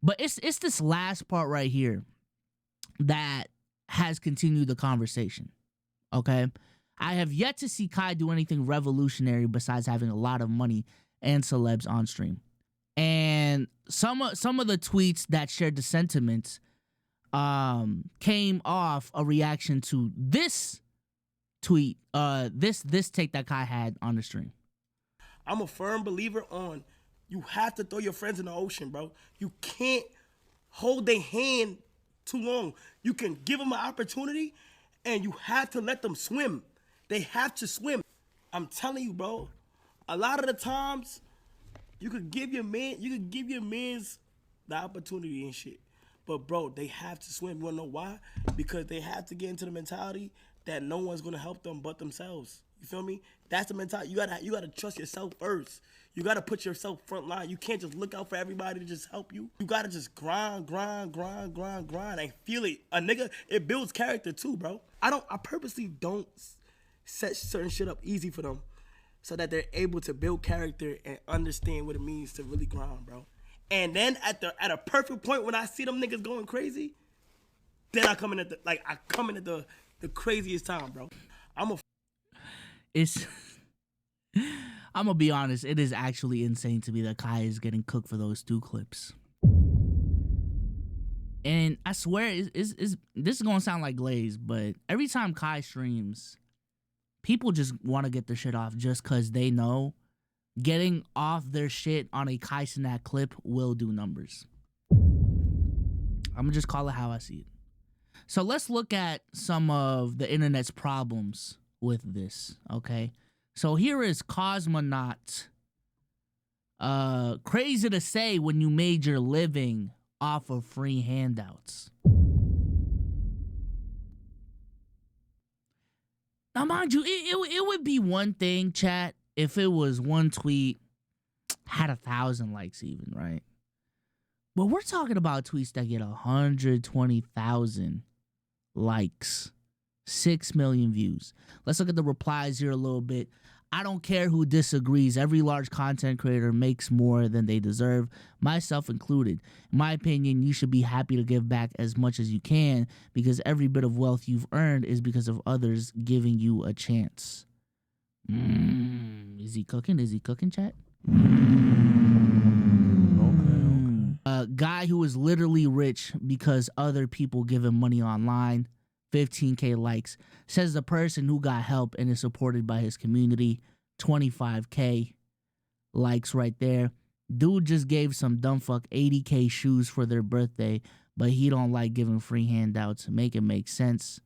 But it's this last part right here that has continued the conversation. Okay? I have yet to see Kai do anything revolutionary besides having a lot of money and celebs on stream. And some of the tweets that shared the sentiments came off a reaction to this tweet, this take that Kai had on the stream. I'm a firm believer on you have to throw your friends in the ocean, bro. You can't hold their hand too long. You can give them an opportunity, and you have to let them swim. They have to swim. I'm telling you, bro. A lot of the times, you could give your mans the opportunity and shit. But bro, they have to swim. You wanna know why? Because they have to get into the mentality that no one's gonna help them but themselves. You feel me? That's the mentality. You gotta trust yourself first. You gotta put yourself front line. You can't just look out for everybody to just help you. You gotta just grind, and feel it. A nigga, it builds character too, bro. I purposely don't set certain shit up easy for them so that they're able to build character and understand what it means to really grind, bro. And then at a perfect point when I see them niggas going crazy, then I come in at the craziest time, bro. I'm gonna be honest, it is actually insane to me that Kai is getting cooked for those 2 clips. And I swear, this is gonna sound like Glaze, but every time Kai streams, people just want to get their shit off just because they know getting off their shit on a Kai Cenat clip will do numbers. I'm gonna just call it how I see it. So let's look at some of the internet's problems with this, okay? So here is Cosmonaut. Crazy to say when you made your living off of free handouts. Now, mind you, it would be one thing, chat, if it was one tweet, had 1,000 likes even, right? But we're talking about tweets that get 120,000 likes, 6 million views. Let's look at the replies here a little bit. I don't care who disagrees. Every large content creator makes more than they deserve, myself included. In my opinion, you should be happy to give back as much as you can because every bit of wealth you've earned is because of others giving you a chance. Is he cooking? Is he cooking, chat? A guy who is literally rich because other people give him money online. 15K likes. Says the person who got help and is supported by his community. 25K likes right there. Dude just gave some dumb fuck 80K shoes for their birthday, but he don't like giving free handouts. Make it make sense.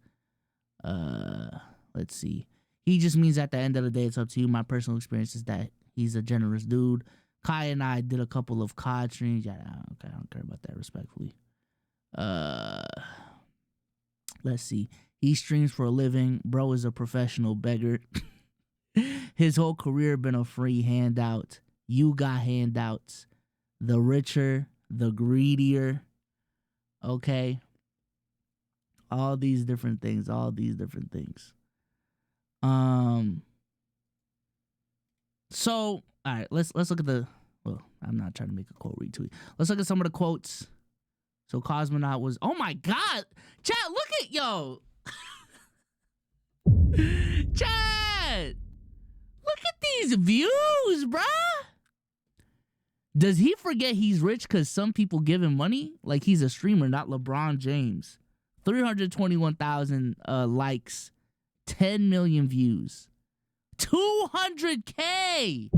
Let's see. He just means at the end of the day, it's up to you. My personal experience is that he's a generous dude. Kai and I did a couple of COD streams. Yeah, okay, I don't care about that, respectfully. Let's see. He streams for a living. Bro is a professional beggar. His whole career been a free handout. You got handouts. The richer, the greedier. Okay. All these different things. So, all right, let's look at the, well, I'm not trying to make a quote retweet. Let's look at some of the quotes. So Cosmonaut was, oh my God, chat, look at, yo. Chat, look at these views, bruh. Does he forget he's rich because some people give him money? Like he's a streamer, not LeBron James. 321,000 likes, 10 million views, 200K.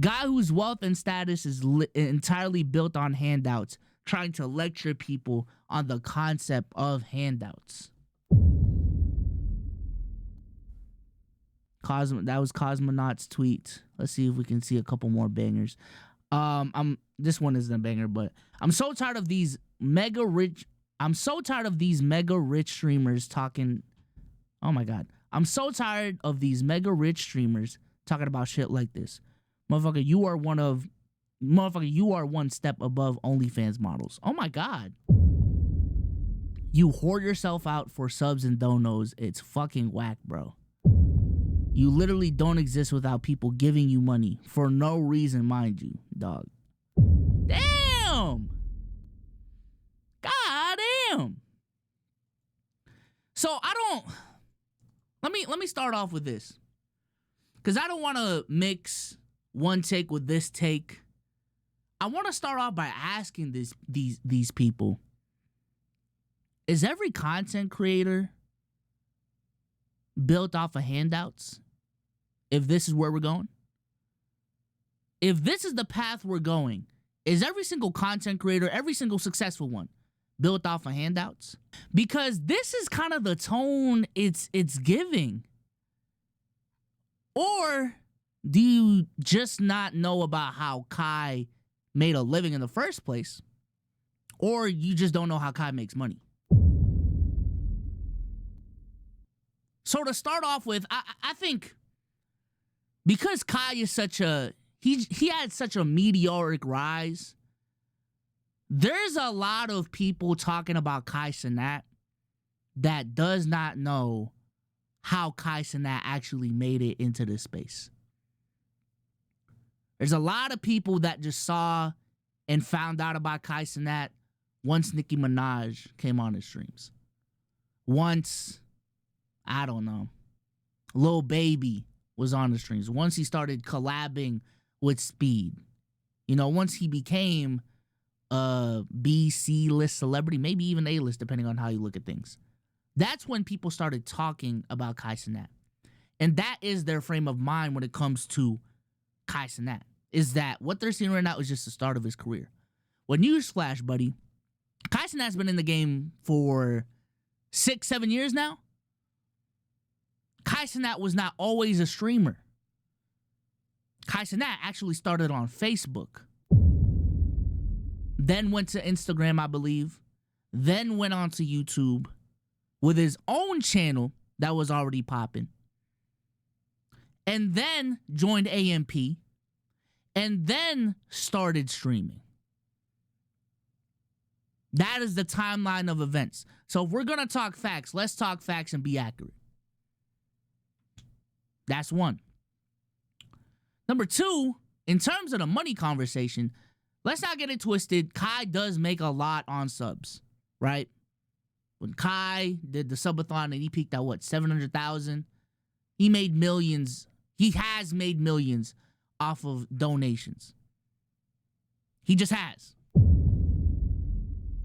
Guy whose wealth and status is entirely built on handouts, trying to lecture people on the concept of handouts. That was Cosmonaut's tweet. Let's see if we can see a couple more bangers. This one isn't a banger, but I'm so tired of these mega rich streamers talking. Oh my God. I'm so tired of these mega rich streamers talking about shit like this. Motherfucker, you are one step above OnlyFans models. Oh my God. You whore yourself out for subs and donos. It's fucking whack, bro. You literally don't exist without people giving you money for no reason, mind you, dog. Damn! So let me start off with this. Because I don't want to mix one take with this take. I want to start off by asking these people, is every content creator built off of handouts? If this is where we're going? If this is the path we're going, is every single content creator, every single successful one, built off of handouts? Because this is kind of the tone it's giving. Or do you just not know about how Kai made a living in the first place? Or you just don't know how Kai makes money? So to start off with, I think because Kai is such a, he had such a meteoric rise, there's a lot of people talking about Kai Cenat that does not know how Kai Cenat actually made it into this space. There's a lot of people that just saw and found out about Kai Cenat once Nicki Minaj came on his streams. Once, I don't know, Lil Baby was on the streams. Once he started collabing with Speed. You know, once he became a B, C list celebrity, maybe even A list, depending on how you look at things. That's when people started talking about Kai Cenat. And that is their frame of mind when it comes to Kai Cenat, is that what they're seeing right now is just the start of his career. Well, newsflash, buddy, Kai Cenat's been in the game for 6-7 years now. Kai Cenat was not always a streamer. Kai Cenat actually started on Facebook. Then went to Instagram, I believe. Then went on to YouTube with his own channel that was already popping. And then joined AMP. And then started streaming. That is the timeline of events. So if we're going to talk facts, let's talk facts and be accurate. That's one. Number two, in terms of the money conversation, let's not get it twisted. Kai does make a lot on subs, right? When Kai did the subathon and he peaked at what, 700,000? He made millions. He has made millions off of donations. He just has.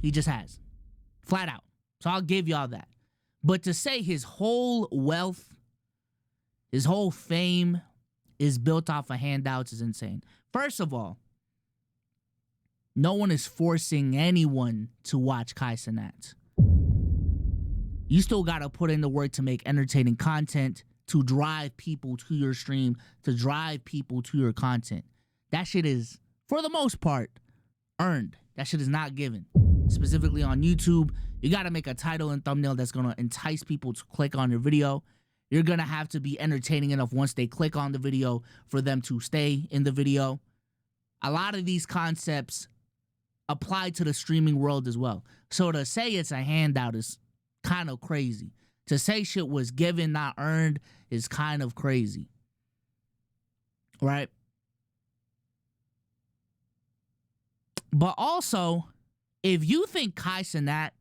He just has. Flat out. So I'll give y'all that. But to say his whole wealth, his whole fame is built off of handouts is insane. First of all, no one is forcing anyone to watch Kai Cenat. You still got to put in the work to make entertaining content, to drive people to your stream, to drive people to your content. That shit is, for the most part, earned. That shit is not given. Specifically on YouTube, you got to make a title and thumbnail that's going to entice people to click on your video. You're going to have to be entertaining enough once they click on the video for them to stay in the video. A lot of these concepts apply to the streaming world as well. So to say it's a handout is kind of crazy. To say shit was given, not earned, is kind of crazy. Right? But also, if you think Kai Cenat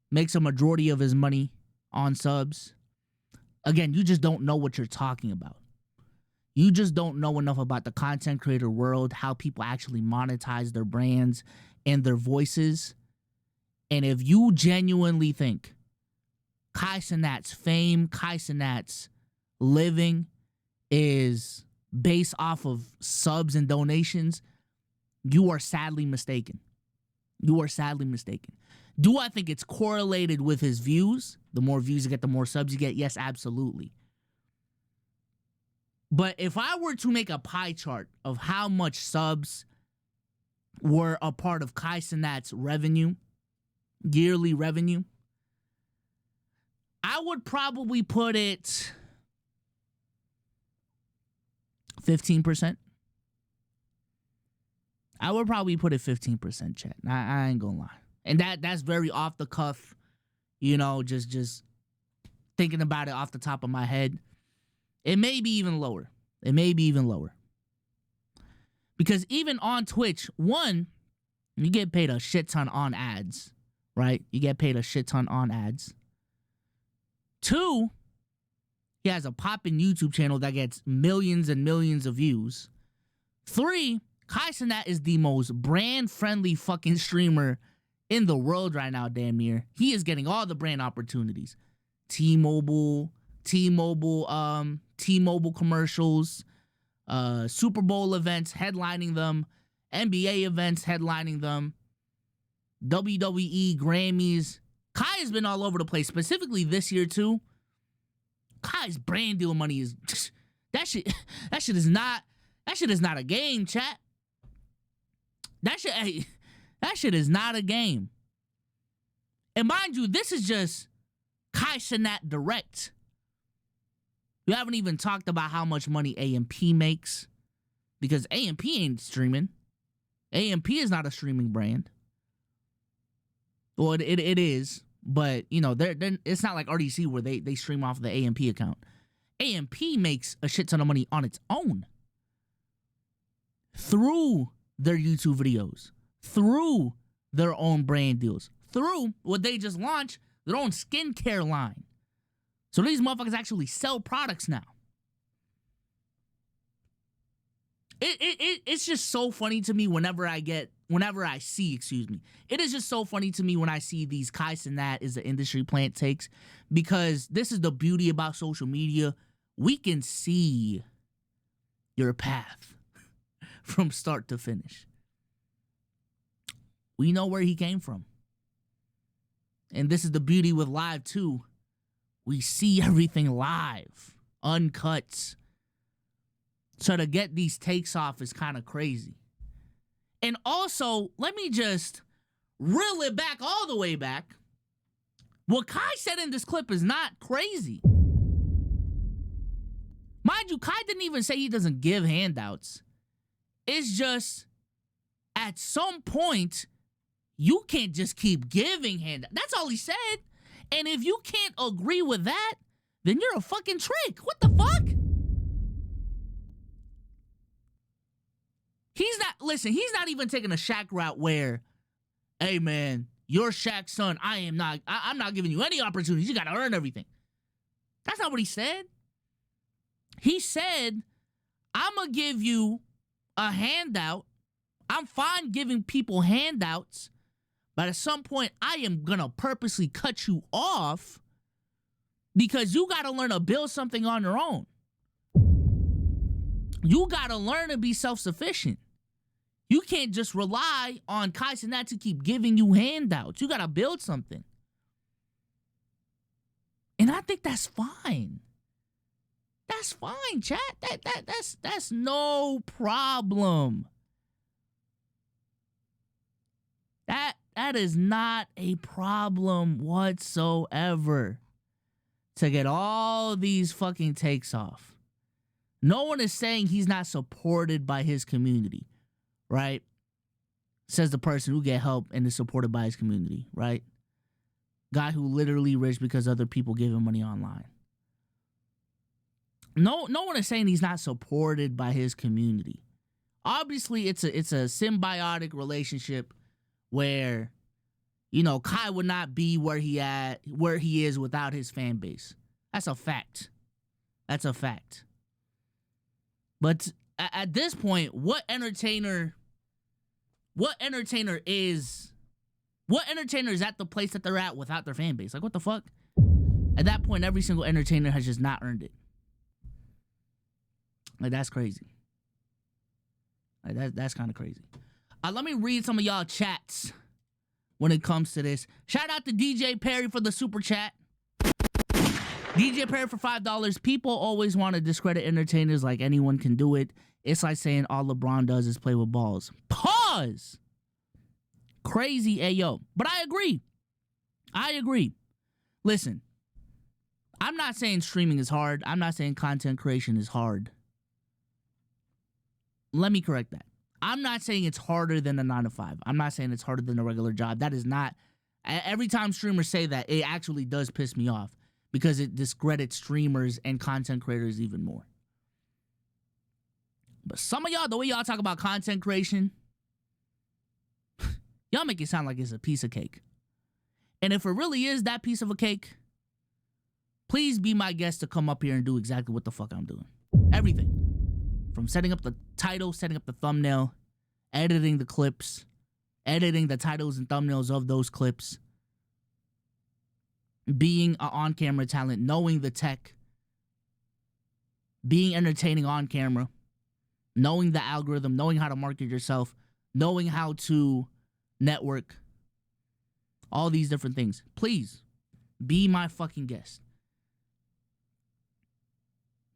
makes a majority of his money on subs, again, you just don't know what you're talking about. You just don't know enough about the content creator world, how people actually monetize their brands and their voices. And if you genuinely think Kai Cenat's fame, Kai Cenat's living is based off of subs and donations, you are sadly mistaken. You are sadly mistaken. Do I think it's correlated with his views? The more views you get, the more subs you get? Yes, absolutely. But if I were to make a pie chart of how much subs were a part of Kai Cenat's revenue, yearly revenue, I would probably put it 15%. I would probably put it 15%, chat. I ain't gonna lie. And that's very off the cuff, you know, just thinking about it off the top of my head. It may be even lower. It may be even lower. Because even on Twitch, one, you get paid a shit ton on ads, right? You get paid a shit ton on ads. 2, he has a poppin' YouTube channel that gets millions and millions of views. 3, Cenat is the most brand-friendly fucking streamer in the world right now, damn near. He is getting all the brand opportunities. T-Mobile commercials, Super Bowl events headlining them, NBA events headlining them, WWE, Grammys. Kai has been all over the place, specifically this year too. Kai's brand deal money is that shit is not a game, chat. That shit is not a game. And mind you, this is just Cenat direct. You haven't even talked about how much money AMP makes, because AMP ain't streaming. AMP is not a streaming brand. Well, it is, but you know, it's not like RDC where they stream off the AMP account. AMP makes a shit ton of money on its own through their YouTube videos, through their own brand deals, through what they just launched, their own skincare line. So these motherfuckers actually sell products now. It's just so funny to me whenever I see, it is just so funny to me when I see these Cenat is the industry plant takes, because this is the beauty about social media. We can see your path from start to finish. We know where he came from. And this is the beauty with live too. We see everything live, uncut. So to get these takes off is kind of crazy. And also, let me just reel it back all the way back. What Kai said in this clip is not crazy. Mind you, Kai didn't even say he doesn't give handouts. It's just, at some point, you can't just keep giving handouts. That's all he said. And if you can't agree with that, then you're a fucking trick. What the fuck? He's not even taking a Shaq route where, hey man, you're Shaq's son. I'm not giving you any opportunities. You gotta earn everything. That's not what he said. He said, I'm gonna give you a handout. I'm fine giving people handouts, but at some point I am gonna purposely cut you off because you gotta learn to build something on your own. You gotta learn to be self-sufficient. You can't just rely on Cenat to keep giving you handouts. You gotta build something. And I think that's fine. That's fine, chat. That's no problem. That is not a problem whatsoever to get all these fucking takes off. No one is saying he's not supported by his community, right? Says the person who get help and is supported by his community, right? Guy who literally rich because other people give him money online. No one is saying he's not supported by his community. Obviously, it's a symbiotic relationship where, you know, Kai would not be where he is without his fan base. That's a fact. That's a fact. But at this point, what entertainer is at the place that they're at without their fan base? Like, what the fuck? At that point, every single entertainer has just not earned it. Like, that's crazy. Like, that's kind of crazy. Let me read some of y'all chats when it comes to this. Shout out to DJ Perry for the super chat. DJ Perry for $5. People always want to discredit entertainers like anyone can do it. It's like saying all LeBron does is play with balls. Pause. Crazy, ayo. But I agree. Listen, I'm not saying streaming is hard. I'm not saying content creation is hard. Let me correct that. I'm not saying it's harder than a 9-to-5. I'm not saying it's harder than a regular job. That is not. Every time streamers say that, it actually does piss me off because it discredits streamers and content creators even more. But some of y'all, the way y'all talk about content creation, y'all make it sound like it's a piece of cake. And if it really is that piece of a cake, please be my guest to come up here and do exactly what the fuck I'm doing. Everything. From setting up the title, setting up the thumbnail, editing the clips, editing the titles and thumbnails of those clips, being an on-camera talent, knowing the tech, being entertaining on camera, knowing the algorithm, knowing how to market yourself, knowing how to network, all these different things. Please be my fucking guest.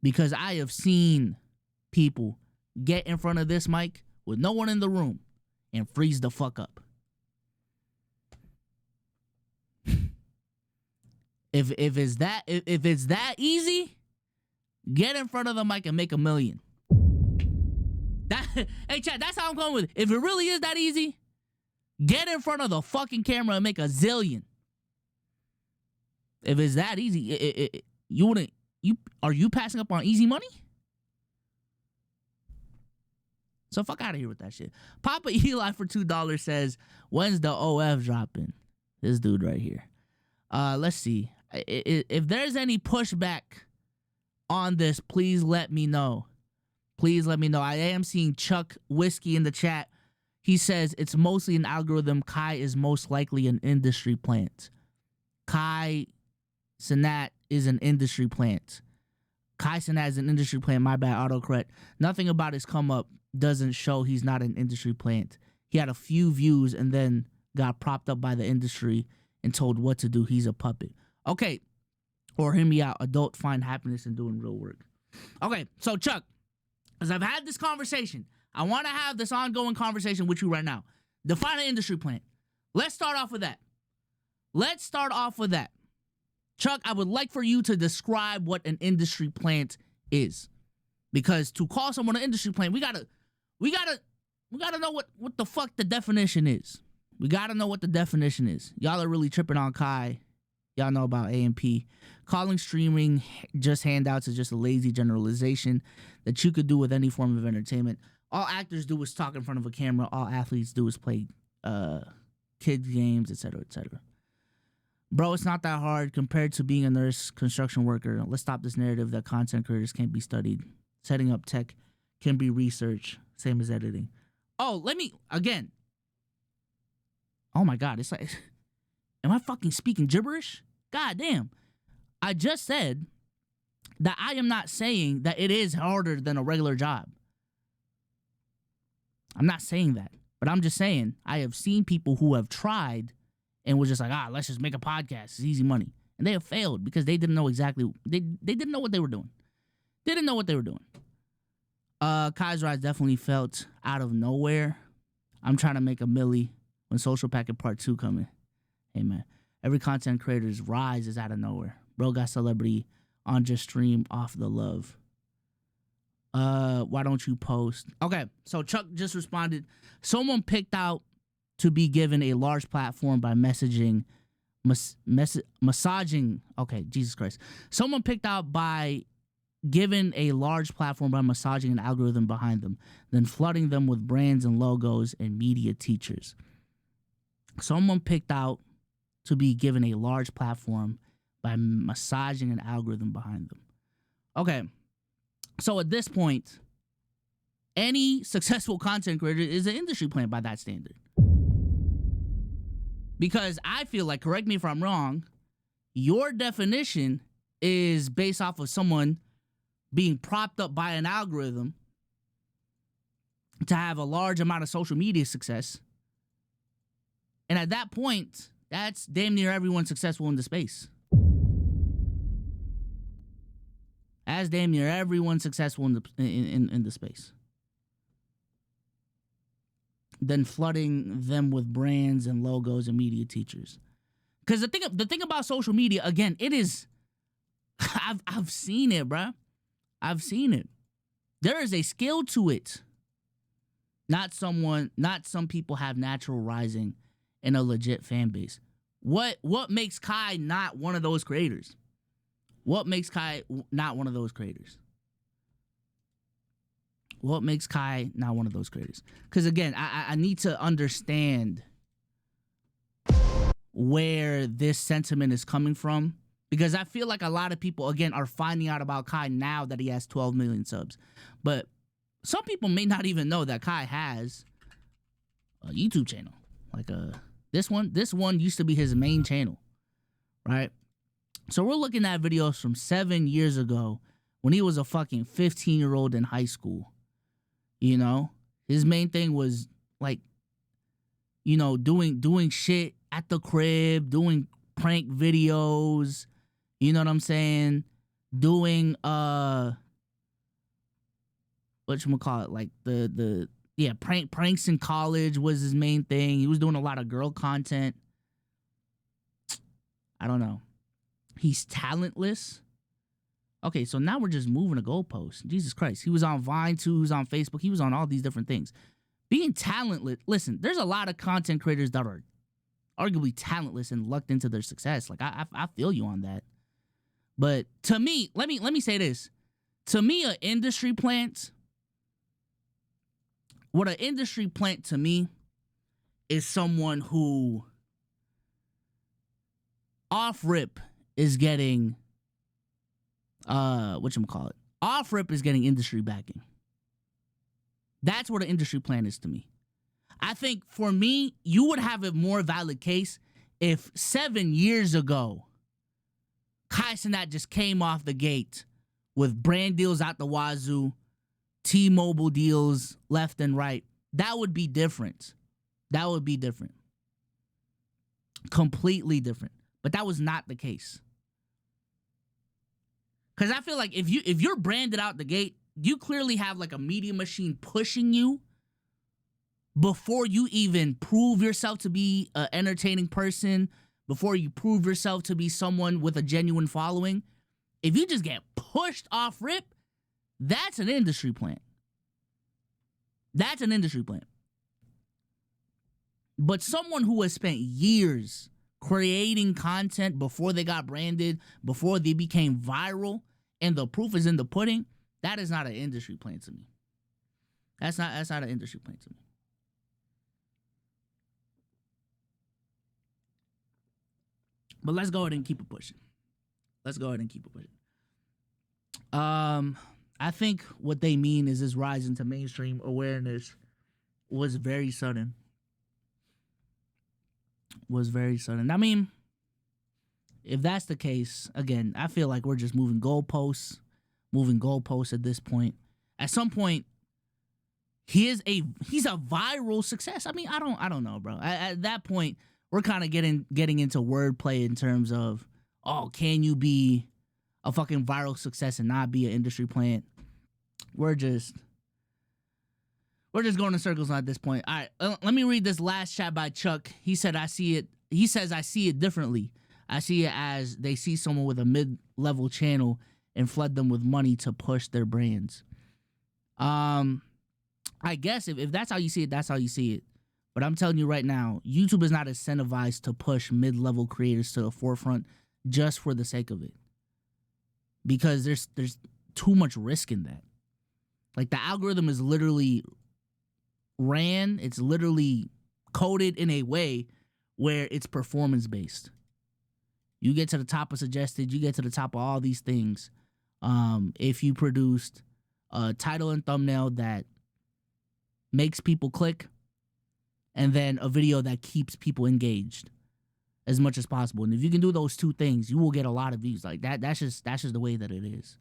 Because I have seen people get in front of this mic with no one in the room and freeze the fuck up. If it's that easy, get in front of the mic and make $1 million. Hey, chat, that's how I'm going with it. If it really is that easy, get in front of the fucking camera and make $1 zillion. If it's that easy, are you passing up on easy money? So fuck out of here with that shit. Papa Eli for $2 says, when's the OF dropping? This dude right here. Let's see. If there's any pushback on this, please let me know. Please let me know. I am seeing Chuck Whiskey in the chat. He says it's mostly an algorithm. Kai is most likely an industry plant. Kai Cenat is an industry plant. Kai Cenat is an industry plant. My bad, autocorrect. Nothing about his come up doesn't show he's not an industry plant. He had a few views and then got propped up by the industry and told what to do. He's a puppet. Okay. Or hear me out. Adult find happiness in doing real work. Okay, so Chuck, as I've had this conversation, I want to have this ongoing conversation with you right now. Define an industry plant. Let's start off with that. Chuck, I would like for you to describe what an industry plant is. Because to call someone an industry plant, we gotta know what the fuck the definition is. We gotta know what the definition is. Y'all are really tripping on Kai. Y'all know about AMP. Calling streaming just handouts is just a lazy generalization that you could do with any form of entertainment. All actors do is talk in front of a camera. All athletes do is play kids games, etc., etc. Bro, it's not that hard compared to being a nurse, construction worker. Let's stop this narrative that content creators can't be studied. Setting up tech can be research, same as editing. Oh, again. Oh my God, it's like, am I fucking speaking gibberish? God damn. I just said that I am not saying that it is harder than a regular job. I'm not saying that. But I'm just saying I have seen people who have tried and was just like, let's just make a podcast. It's easy money. And they have failed because they didn't know exactly. They didn't know what they were doing. Kai's Rise definitely felt out of nowhere. I'm trying to make $1 million when Social Packet Part 2 coming. Hey, man. Every content creator's rise is out of nowhere. Bro got celebrity on just stream off the love. Why don't you post? Okay, so Chuck just responded. Someone picked out to be given a large platform by massaging. Okay, Jesus Christ. Someone picked out by given a large platform by massaging an algorithm behind them, then flooding them with brands and logos and media teachers. Someone picked out to be given a large platform by massaging an algorithm behind them. Okay, so at this point, any successful content creator is an industry plant by that standard. Because I feel like, correct me if I'm wrong, your definition is based off of someone being propped up by an algorithm to have a large amount of social media success. And at that point, that's damn near everyone successful in the space. As damn near everyone successful in the space. Then flooding them with brands and logos and media teachers. Because the thing about social media, again, it is, I've seen it, bruh. I've seen it. There is a skill to it. Not some people have natural rising and a legit fan base. What makes Kai not one of those creators? What makes Kai not one of those creators? What makes Kai not one of those creators? Because again, I need to understand where this sentiment is coming from Because I feel like a lot of people, again, are finding out about Kai now that he has 12 million subs. But some people may not even know that Kai has a YouTube channel. Like this one used to be his main channel, right? So we're looking at videos from 7 years ago when he was a fucking 15-year-old in high school. You know? His main thing was like, you know, doing shit at the crib, doing prank videos, you know what I'm saying? Doing whatchamacallit, like the pranks in college was his main thing. He was doing a lot of girl content. I don't know. He's talentless. Okay, so now we're just moving a goalpost. Jesus Christ. He was on Vine too, he was on Facebook, he was on all these different things. Being talentless, listen, there's a lot of content creators that are arguably talentless and lucked into their success. Like I feel you on that. But to me, let me say this. To me, an industry plant, what an industry plant to me is someone who off rip is getting off rip is getting industry backing. That's what an industry plan is to me. I think for me, you would have a more valid case if 7 years ago, Kai Cenat just came off the gate with brand deals out the wazoo, T-Mobile deals left and right. That would be different. That would be different. Completely different. But that was not the case. Because I feel like if you're branded out the gate, you clearly have like a media machine pushing you before you even prove yourself to be an entertaining person, before you prove yourself to be someone with a genuine following. If you just get pushed off rip, that's an industry plant. That's an industry plant. But someone who has spent years creating content before they got branded, before they became viral, and the proof is in the pudding, that is not an industry plant to me. That's not an industry plant to me. But let's go ahead and keep it pushing. I think what they mean is this rise into mainstream awareness was very sudden. I mean, if that's the case, again, I feel like we're just moving goalposts at this point. At some point, he's a viral success. I mean, I don't know, bro. At that point, we're kind of getting into wordplay in terms of, oh, can you be a fucking viral success and not be an industry plant? We're just going in circles at this point. All right, let me read this last chat by Chuck. He says, I see it differently. I see it as they see someone with a mid-level channel and flood them with money to push their brands. I guess if that's how you see it, that's how you see it. But I'm telling you right now, YouTube is not incentivized to push mid-level creators to the forefront just for the sake of it. Because there's too much risk in that. Like, the algorithm is literally it's literally coded in a way where it's performance-based. You get to the top of suggested, you get to the top of all these things. If you produced a title and thumbnail that makes people click, and then a video that keeps people engaged as much as possible. And if you can do those two things, you will get a lot of views. Like that's just the way that it is.